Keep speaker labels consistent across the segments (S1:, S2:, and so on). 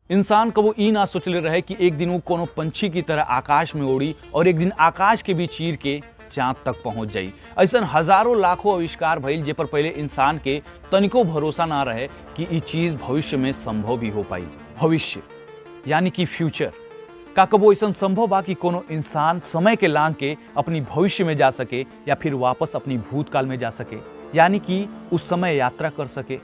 S1: इंसान कबो ई ना सोचले रहे कि एक दिन वो कोनो पंछी की तरह आकाश में उड़ी और एक दिन आकाश के भी चीर के चांद तक पहुंच जाई। ऐसा हजारों लाखों आविष्कार भइल जे पर पहले इंसान के तनिको भरोसा ना रहे कि ई चीज भविष्य में संभव भी हो पाई। भविष्य यानी कि फ्यूचर का कबो ऐसा संभव बा कि कोनो इंसान समय के लांग के अपनी भविष्य में जा सके या फिर वापस अपनी भूतकाल में जा सके, यानी कि उस समय यात्रा कर सके।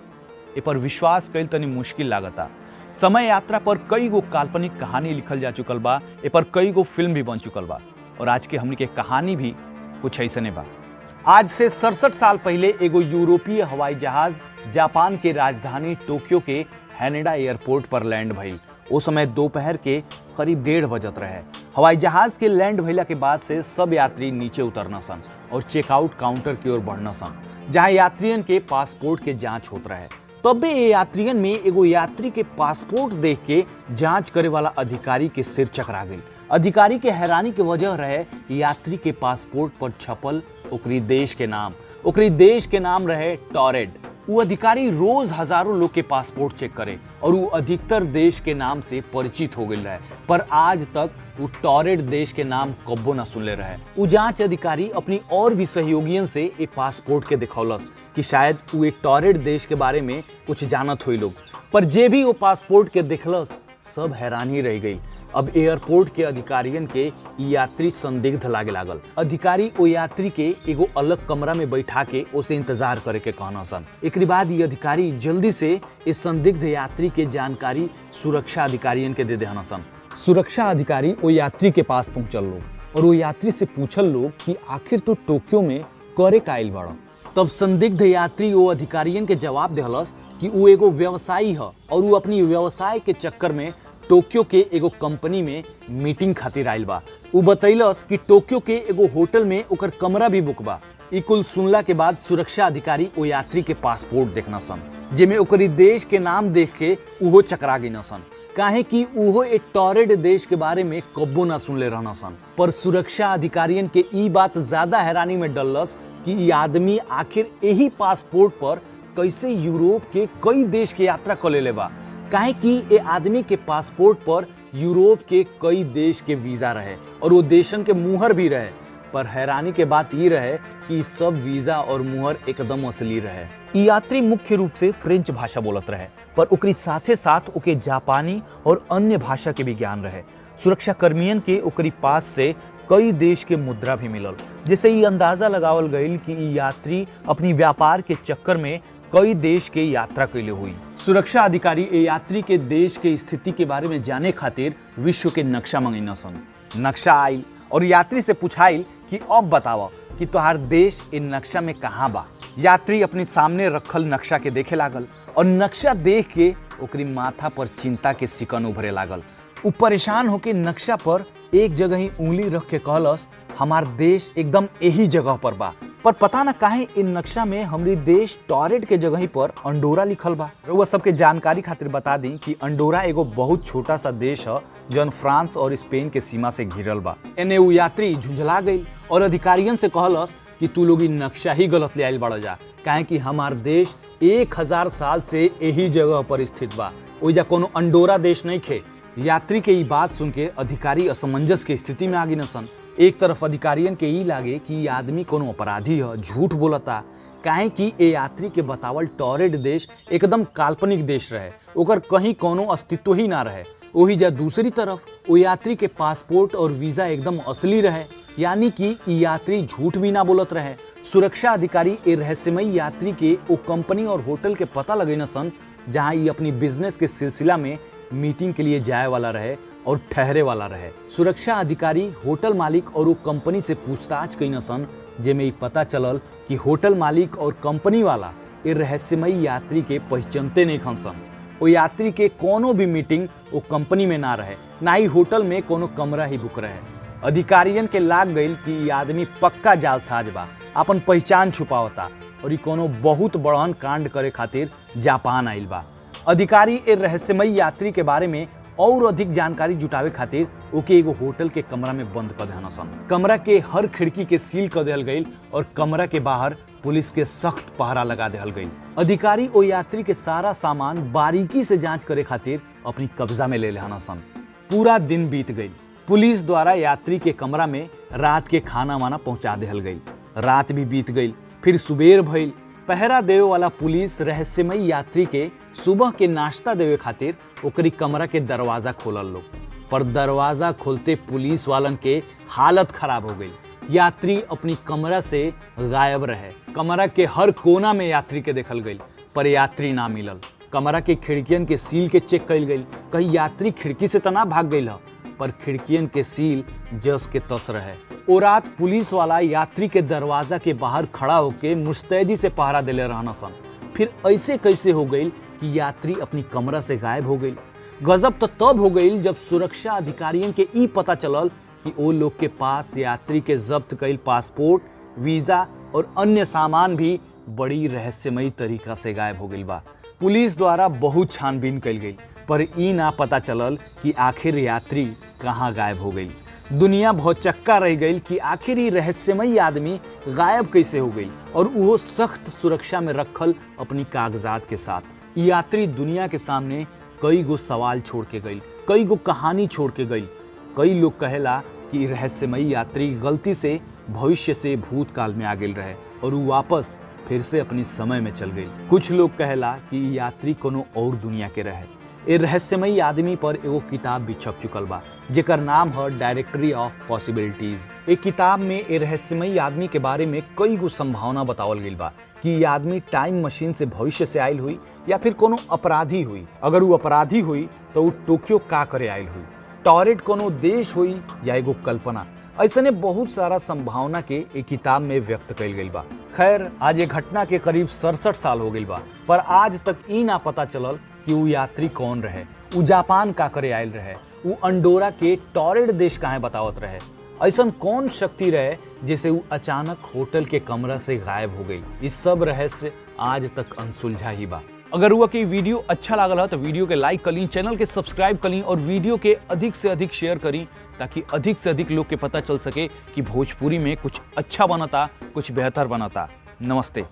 S1: ए पर विश्वास कईल तनी मुश्किल लागता। समय यात्रा पर कई गो काल्पनिक कहानी लिखल जा चुकल बा, ए पर कई गो फिल्म भी बन चुकल बा और आज के हमनी के कहानी भी कुछ ऐसने बा। आज से 67 साल पहले एगो यूरोपीय हवाई जहाज जापान के राजधानी टोक्यो के हैनेडा एयरपोर्ट पर लैंड भइल। उस समय दोपहर के करीब 1:30 बजत रहे। हवाई जहाज के लैंड भइला के बाद से सब यात्री नीचे उतरना सन और चेकआउट काउंटर की ओर बढ़ना सन, जहां यात्रियन के पासपोर्ट के जांच होत रहे। तबे ये यात्रियन में एगो यात्री के पासपोर्ट देख के जांच करे वाला अधिकारी के सिर चकरा गई। अधिकारी के हैरानी के वजह रहे यात्री के पासपोर्ट पर छपल ओकरी देश के नाम रहे टॉरेड। वो अधिकारी रोज हजारों लोग के पासपोर्ट चेक करे और वो अधिकतर देश के नाम से परिचित हो गए रहे, पर आज तक वो टॉरेड देश के नाम कब्बो न सुनले रहे। वो जांच अधिकारी अपनी और भी सहयोगियन से एक पासपोर्ट के दिखौलस कि शायद वो एक टॉरेड देश के बारे में कुछ जानत हुई लोग, पर जे भी वो पासपोर्ट के दिखलस सब हैरानी रह गई। अब एयरपोर्ट के अधिकारियन के यात्री संदिग्ध लागे लागल। अधिकारी ओ यात्री के एगो अलग कमरा में बैठा के उसे इंतजार करे के कहना सन। एकरी बाद ये अधिकारी जल्दी से इस संदिग्ध यात्री के जानकारी सुरक्षा अधिकारियन के दे देहना सन। सुरक्षा अधिकारी ओ यात्री के पास पहुंचल लोग और वो यात्री से पूछल लोग कि आखिर तो टोक्यो में करे काइल बड़ा। तब संदिग्ध यात्री वो अधिकारियन के जवाब देहलस कि वो एगो व्यवसायी है और वो अपनी व्यवसाय के चक्कर में टोक्यो के एगो कंपनी में मीटिंग खातिर आइल बा। वो बतैलस कि टोक्यो के एगो होटल में ओकर कमरा भी बुक बा। ई कुल सुनला के बाद सुरक्षा अधिकारी ओ यात्री के पासपोर्ट देखना सन, जेमे ओकरी देश के नाम देख के उहो चकरा गई न सन, काहे कि उहो एक टॉरेड देश के बारे में कब्बो ना सुनले रहना सन। पर सुरक्षा अधिकारियन के ई बात ज्यादा हैरानी में डलस कि ई आदमी आखिर यही पासपोर्ट पर कैसे यूरोप के कई देश के यात्रा कर लेले बा, काहे कि ये आदमी के पासपोर्ट पर यूरोप के कई देश के वीजा रहे और वो देशन के मुहर भी रहे। पर हैरानी के बात ये रहे कि सब वीजा और मुहर एकदम असली रहे। ई यात्री मुख्य रूप से फ्रेंच भाषा बोलत रहे, पर ओकरी साथे साथ ओके जापानी और अन्य भाषा के भी ज्ञान रहे। सुरक्षा कर्मियन के ओकरी पास से कई देश के मुद्रा भी मिलल, जिससे ये अंदाजा लगावल गईल कि ई यात्री अपनी व्यापार के चक्कर में कई देश के यात्रा कैले हुई। सुरक्षा अधिकारी ए यात्री के देश के स्थिति के बारे में जाने खातिर विश्व के नक्शा मंगैना सन। नक्शा आइल और यात्री से पूछाइल कि अब बतावा कि तोहार देश इन नक्शा में कहाँ बा। यात्री अपने सामने रखल नक्शा के देखे लागल और नक्शा देख के ओकरी माथा पर चिंता के सिकन उभरे लागल। उ परेशान होके नक्शा पर एक जगह ही उंगली रख के कहलस, हमार देश एकदम यही जगह पर बा, पर पता ना काहे इन नक्शा में हमरी देश टॉरेड के जगह पर अंडोरा लिखल बा। रउआ सबके जानकारी खातिर बता दी कि अंडोरा एगो बहुत छोटा सा देश है जौन फ्रांस और स्पेन के सीमा से घिरल बा। एने उ यात्री झुंझला गई और अधिकारियन से कहलस कि तू लोग नक्शा ही गलत ले आइल बड़ा जा, काहे कि हमार देश 1000 साल से यही जगह पर स्थित बा, ओइजा कोनो अंडोरा देश नहीं खे। यात्री के ई बात सुन के अधिकारी असमंजस के स्थिति में आ गई न सन। एक तरफ अधिकारियन के ई लागे कि ये आदमी कोनो अपराधी है, झूठ बोलता, काहे कि ए यात्री के बतावल टॉरेड देश एकदम काल्पनिक देश रहे, ओकर कहीं कोनो अस्तित्व ही ना रहे। वही जा दूसरी तरफ वो यात्री के पासपोर्ट और वीजा एकदम असली रहे, यानी कि यात्री झूठ भी ना बोलत रहे। सुरक्षा अधिकारी ए रहस्यमयी यात्री के वो कंपनी और होटल के पता लगे न सन जहां ये अपनी बिजनेस के सिलसिला में मीटिंग के लिए जाए वाला रहे और ठहरे वाला रहे। सुरक्षा अधिकारी होटल मालिक और वो कंपनी से पूछताछ कईन सन, जेमे पता चलल कि होटल मालिक और कंपनी वाला ए रहस्यमयी यात्री के पहचानते नहीं खन सन। वो यात्री के कोनो भी मीटिंग वो कंपनी में ना रहे, ना ही होटल में कोनो कमरा ही बुक रहे। अधिकारियन के लाग गईल कि ये आदमी पक्का जालसाज बा, अपन पहचान छुपावता और ये कोनो बहुत बड़हन कांड करे खातिर जापान आइल बा। अधिकारी ए रहस्यमयी यात्री के बारे में और अधिक जानकारी जुटावे खातिर ओके एगो होटल के कमरा में बंद कर देना सन। कमरा के हर खिड़की के सील कर देल गई और कमरा के बाहर पुलिस के सख्त पहरा लगा देल गई। अधिकारी ओ यात्री के सारा सामान बारीकी से जांच करे खातिर अपनी कब्जा में ले लेना सन। पूरा दिन बीत गई। पुलिस द्वारा यात्री के कमरा में रात के खाना वाना पहुंचा देहल गई। रात भी बीत गई। फिर सुबेर भइल। पहरा देवे वाला पुलिस रहस्यमयी यात्री के सुबह के नाश्ता देवे खातिर ओकरी कमरा के दरवाजा खोलल लोग, पर दरवाजा खोलते पुलिस वालन के हालत खराब हो गई। यात्री अपनी कमरा से गायब रहे। कमरा के हर कोना में यात्री के देखल गई, पर यात्री ना मिलल। कमरा के खिड़कियन के सील के चेक कइल गई, कहीं यात्री खिड़की से तना भाग गई ह, पर खिड़कियन के सील जस के तस रहे। ओ रात पुलिस वाला यात्री के दरवाजा के बाहर खड़ा होके मुस्तैदी से पहरा देले रहना सन। फिर ऐसे कैसे हो गई कि यात्री अपनी कमरा से गायब हो गई। गजब तो तब हो गई जब सुरक्षा अधिकारियों के ई पता चलल कि ओ लोग के पास यात्री के जब्त कईल पासपोर्ट, वीजा और अन्य सामान भी बड़ी रहस्यमयी तरीका से गायब हो गई बा। पुलिस द्वारा बहुत छानबीन कईल गई, पर ई ना पता चलल कि आखिर यात्री कहाँ गायब हो गई। दुनिया भौचक्का रह गई कि आखिर ही रहस्यमयी आदमी गायब कैसे हो गई, और वो सख्त सुरक्षा में रखल अपनी कागजात के साथ। यात्री दुनिया के सामने कई गो सवाल छोड़ के गई, कई गो कहानी छोड़ के गई। कई लोग कहेला कि रहस्यमयी यात्री गलती से भविष्य से भूतकाल में आ गई रहे और वो वापस फिर से अपनी समय में चल गई। कुछ लोग कहेला कि यात्री कोनो और दुनिया के रहे। ए रहस्यमयी आदमी पर एगो किताब भी छप चुकल बा, जेकर नाम है डायरेक्टरी ऑफ पॉसिबिलिटीज। ए किताब में ए रहस्यमयी आदमी के बारे में कई गो संभावना बतावल गई बा कि ये आदमी टाइम मशीन से भविष्य से आयल हुई या फिर कोनो अपराधी हुई। अगर वो अपराधी हुई तो वो टोक्यो का करे आयल हुई, टॉरेट कोनो देश हुई या एगो कल्पना। ऐसने बहुत सारा संभावना के एक किताब में व्यक्त कइल गइल बा। खैर, आज ये घटना के करीब 67 साल हो गइल बा, पर आज तक ई ना पता चलल कि वो यात्री कौन रहे, वो जापान का करे आयल रहे, वो अंडोरा के टॉरेट देश काहे बतावत रहे। ऐसन कौन शक्ति रहे जिसे वो अचानक होटल के कमरा से गायब हो गई। इस सब रहस्य आज तक अनसुलझा ही बा। अगर हुआ कि वीडियो अच्छा लागल है तो वीडियो के लाइक करी, चैनल के सब्सक्राइब करी और वीडियो के अधिक से अधिक शेयर करी, ताकि अधिक से अधिक लोग के पता चल सके कि भोजपुरी में कुछ अच्छा बनता, कुछ बेहतर बनता। नमस्ते।